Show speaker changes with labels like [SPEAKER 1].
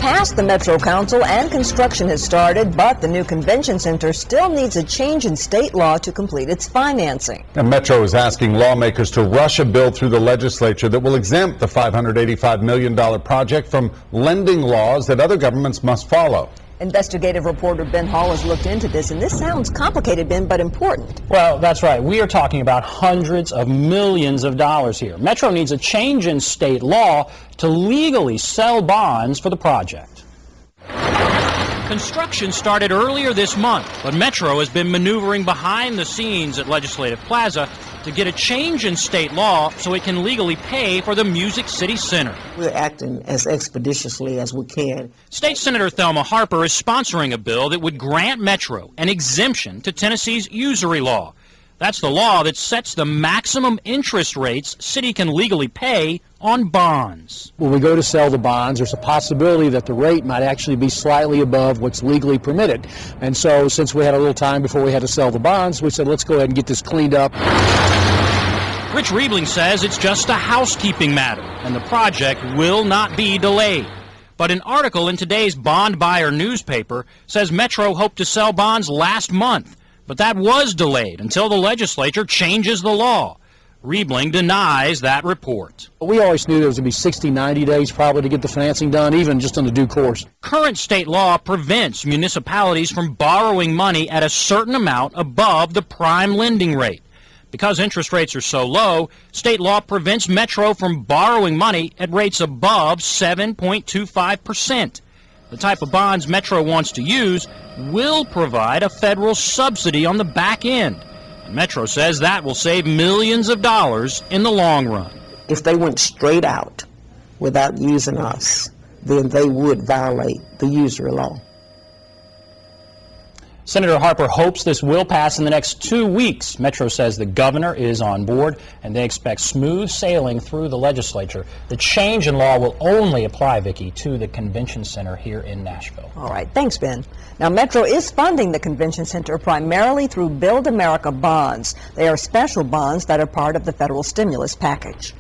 [SPEAKER 1] passed the Metro Council and construction has started, but the new convention center still needs a change in state law to complete its financing.
[SPEAKER 2] And Metro is asking lawmakers to rush a bill through the legislature that will exempt the $585 million project from lending laws that other governments must follow.
[SPEAKER 1] Investigative reporter Ben Hall has looked into this, and this sounds complicated, Ben, but important.
[SPEAKER 3] Well, that's right. We are talking about hundreds of millions of dollars here. Metro needs a change in state law to legally sell bonds for the project. Construction started earlier this month, but Metro has been maneuvering behind the scenes at Legislative Plaza to get a change in state law so it can legally pay for the Music City Center.
[SPEAKER 4] We're acting as expeditiously as we can.
[SPEAKER 3] State Senator Thelma Harper is sponsoring a bill that would grant Metro an exemption to Tennessee's usury law. That's the law that sets the maximum interest rates city can legally pay on bonds.
[SPEAKER 5] When we go to sell the bonds, there's a possibility that the rate might actually be slightly above what's legally permitted. And so since we had a little time before we had to sell the bonds, we said let's go ahead and get this cleaned up.
[SPEAKER 3] Rich Riebling says it's just a housekeeping matter and the project will not be delayed. But an article in today's Bond Buyer newspaper says Metro hoped to sell bonds last month, but that was delayed until the legislature changes the law. Riebling denies that report.
[SPEAKER 5] We always knew there was going to be 60, 90 days probably to get the financing done, even just on the due course.
[SPEAKER 3] Current state law prevents municipalities from borrowing money at a certain amount above the prime lending rate. Because interest rates are so low, state law prevents Metro from borrowing money at rates above 7.25%. The type of bonds Metro wants to use will provide a federal subsidy on the back end. And Metro says that will save millions of dollars in the long run.
[SPEAKER 4] If they went straight out without using us, then they would violate the usury law.
[SPEAKER 3] Senator Harper hopes this will pass in the next 2 weeks. Metro says the governor is on board and they expect smooth sailing through the legislature. The change in law will only apply, Vicki, to the convention center here in Nashville.
[SPEAKER 1] All right, thanks, Ben. Now, Metro is funding the convention center primarily through Build America bonds. They are special bonds that are part of the federal stimulus package.